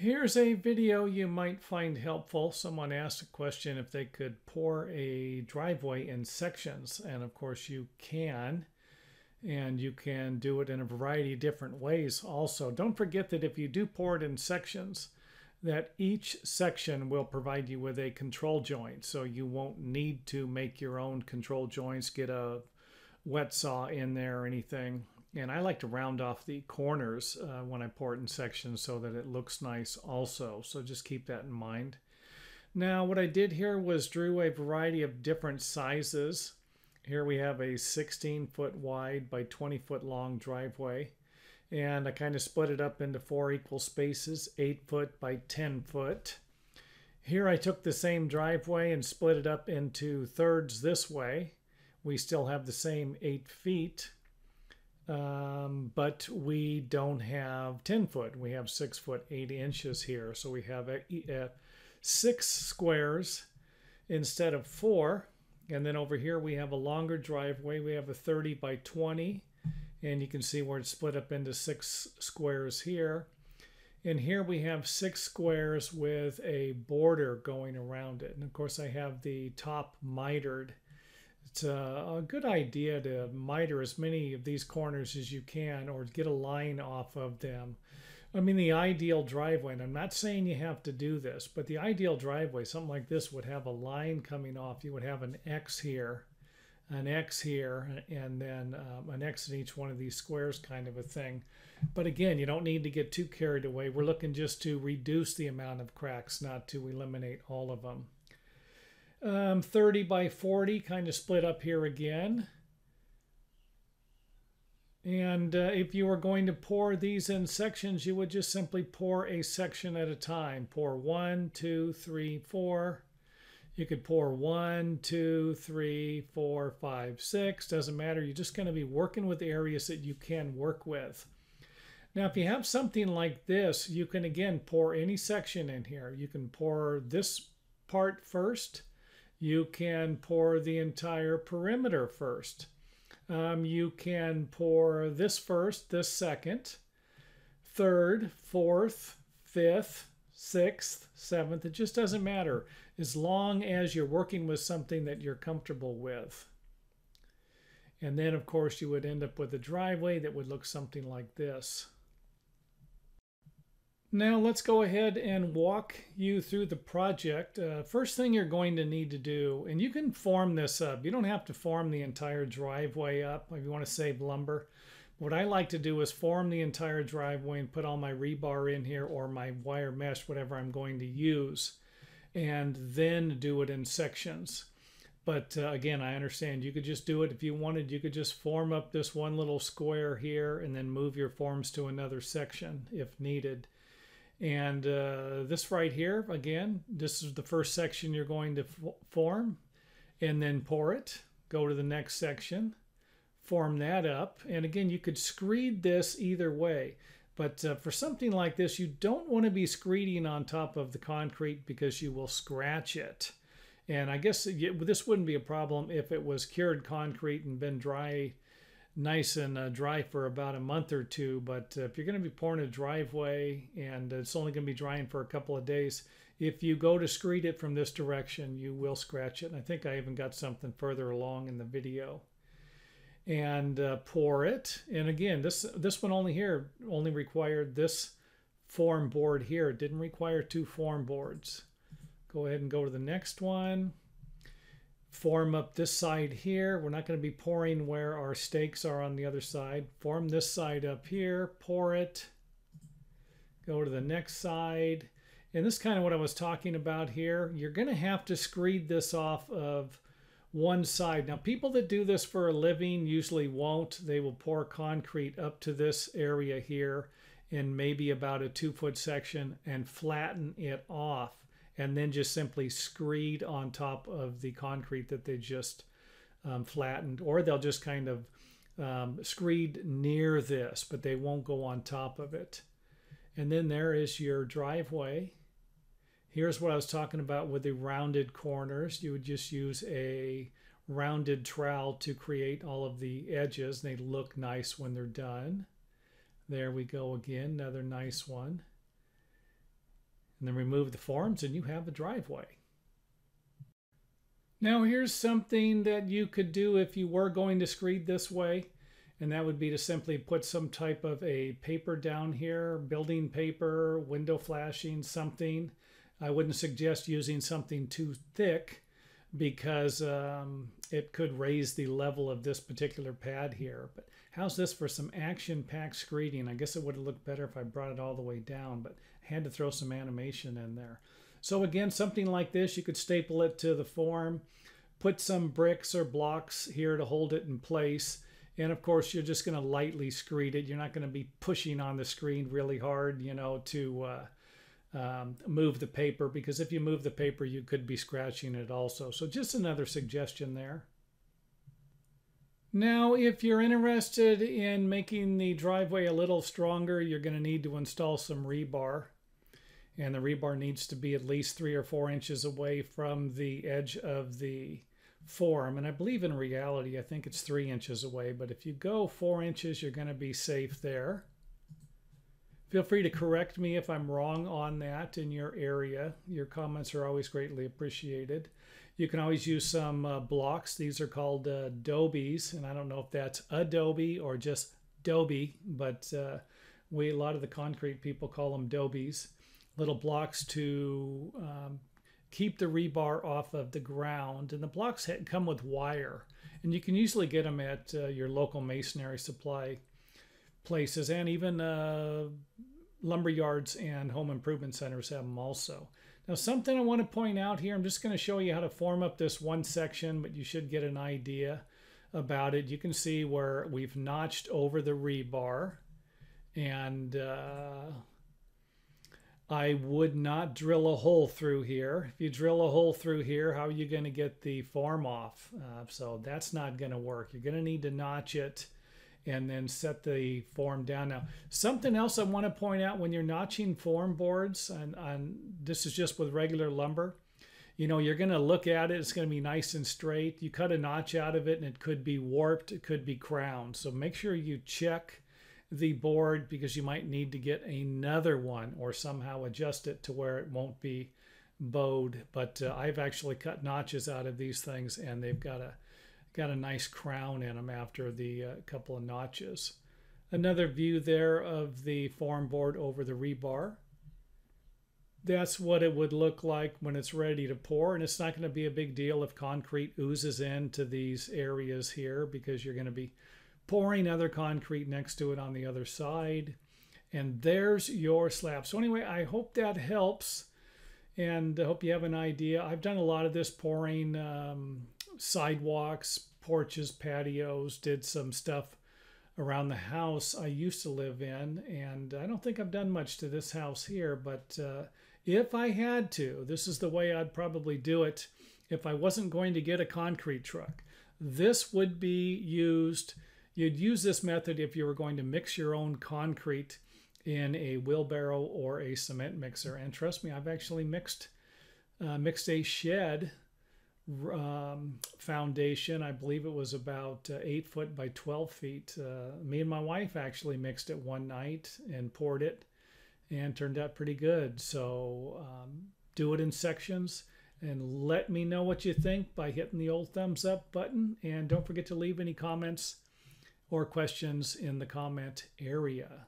Here's a video you might find helpful. Someone asked a question if they could pour a driveway in sections, and of course you can, and you can do it in a variety of different ways also. Don't forget that if you do pour it in sections, that each section will provide you with a control joint, so you won't need to make your own control joints, get a wet saw in there or anything. And I like to round off the corners when I pour it in sections so that it looks nice also. So just keep that in mind. Now what I did here was drew a variety of different sizes. Here we have a 16-foot wide by 20-foot long driveway. And I kind of split it up into 4 equal spaces, 8-foot by 10-foot. Here I took the same driveway and split it up into thirds this way. We still have the same 8 feet. But we don't have 10 foot. We have 6 foot 8 inches here. So we have 6 squares instead of 4. And then over here we have a longer driveway. We have a 30 by 20. And you can see where it's split up into 6 squares here. And here we have 6 squares with a border going around it. And of course I have the top mitered. It's a good idea to miter as many of these corners as you can, or get a line off of them. I mean, the ideal driveway, and I'm not saying you have to do this, but the ideal driveway, something like this, would have a line coming off. You would have an X here, and then an X in each one of these squares, kind of a thing. But again, you don't need to get too carried away. We're looking just to reduce the amount of cracks, not to eliminate all of them. 30 by 40, kind of split up here again. And if you were going to pour these in sections, you would just simply pour a section at a time. Pour 1, 2, 3, 4. You could pour 1, 2, 3, 4, 5, 6. Doesn't matter. You're just going to be working with areas that you can work with. Now, if you have something like this, you can again pour any section in here. You can pour this part first. You can pour the entire perimeter first. You can pour this first, this second, third, fourth, fifth, sixth, seventh. It just doesn't matter as long as you're working with something that you're comfortable with. And then, of course, you would end up with a driveway that would look something like this. Now let's go ahead and walk you through the project. First thing you're going to need to do, and you can form this up. You don't have to form the entire driveway up if you want to save lumber. What I like to do is form the entire driveway and put all my rebar in here, or my wire mesh, whatever I'm going to use, and then do it in sections. But again, I understand you could just do it if you wanted. You could just form up this one little square here and then move your forms to another section if needed. And this right here, again, this is the first section you're going to form, and then pour it. Go to the next section, form that up. And again, you could screed this either way. But for something like this, you don't want to be screeding on top of the concrete because you will scratch it. And I guess this wouldn't be a problem if it was cured concrete and been dry, nice and dry for about a month or two. But if you're going to be pouring a driveway and it's only going to be drying for a couple of days, if you go to screed it from this direction, you will scratch it. And I think I even got something further along in the video. And pour it. And again, this one only required this form board here. It didn't require 2 form boards. Go ahead and go to the next one. Form up this side here. We're not going to be pouring where our stakes are on the other side. Form this side up here, pour it. Go to the next side. And this is kind of what I was talking about here. You're going to have to screed this off of one side. Now, people that do this for a living usually won't. They will pour concrete up to this area here in maybe about a 2-foot section and flatten it off, and then just simply screed on top of the concrete that they just flattened. Or they'll just kind of screed near this, but they won't go on top of it. And then there is your driveway. Here's what I was talking about with the rounded corners. You would just use a rounded trowel to create all of the edges. They look nice when they're done. There we go again, another nice one. and then remove the forms and you have a driveway. Now here's something that you could do if you were going to screed this way, and that would be to simply put some type of a paper down here, building paper, window flashing, something. I wouldn't suggest using something too thick because it could raise the level of this particular pad here. But how's this for some action-packed screeding? I guess it would have looked better if I brought it all the way down, but I had to throw some animation in there. So again, something like this, you could staple it to the form, put some bricks or blocks here to hold it in place. And of course, you're just going to lightly screed it. You're not going to be pushing on the screen really hard, you know, to move the paper, because if you move the paper, you could be scratching it also. So just another suggestion there. Now, if you're interested in making the driveway a little stronger, you're going to need to install some rebar. And the rebar needs to be at least 3 or 4 inches away from the edge of the form. And I believe in reality, I think it's 3 inches away. But if you go 4 inches, you're going to be safe there. Feel free to correct me if I'm wrong on that in your area. Your comments are always greatly appreciated. You can always use some blocks. These are called dobies. And I don't know if that's adobe or just doby, but a lot of the concrete people call them dobies. Little blocks to keep the rebar off of the ground. And the blocks come with wire. And you can usually get them at your local masonry supply places, and even lumber yards and home improvement centers have them also. Now, something I want to point out here, I'm just going to show you how to form up this one section, but you should get an idea about it. You can see where we've notched over the rebar, and I would not drill a hole through here. If you drill a hole through here, how are you going to get the form off? So that's not going to work. You're going to need to notch it and then set the form down. Now, something else I want to point out when you're notching form boards, and this is just with regular lumber, you know, you're going to look at it, it's going to be nice and straight. You cut a notch out of it and it could be warped, it could be crowned. So make sure you check the board, because you might need to get another one or somehow adjust it to where it won't be bowed. But I've actually cut notches out of these things, and they've got a nice crown in them after the couple of notches. Another view there of the form board over the rebar. That's what it would look like when it's ready to pour, and it's not going to be a big deal if concrete oozes into these areas here, because you're going to be pouring other concrete next to it on the other side. And there's your slab. So anyway, I hope that helps, and I hope you have an idea. I've done a lot of this pouring sidewalks, porches, patios, did some stuff around the house I used to live in, and I don't think I've done much to this house here, but if I had to, this is the way I'd probably do it if I wasn't going to get a concrete truck. This would be used. You'd use this method if you were going to mix your own concrete in a wheelbarrow or a cement mixer. And trust me, I've actually mixed a shed foundation. I believe it was about 8 foot by 12 feet. Me and my wife actually mixed it one night and poured it, and turned out pretty good. So do it in sections, and let me know what you think by hitting the old thumbs up button. And don't forget to leave any comments or questions in the comment area.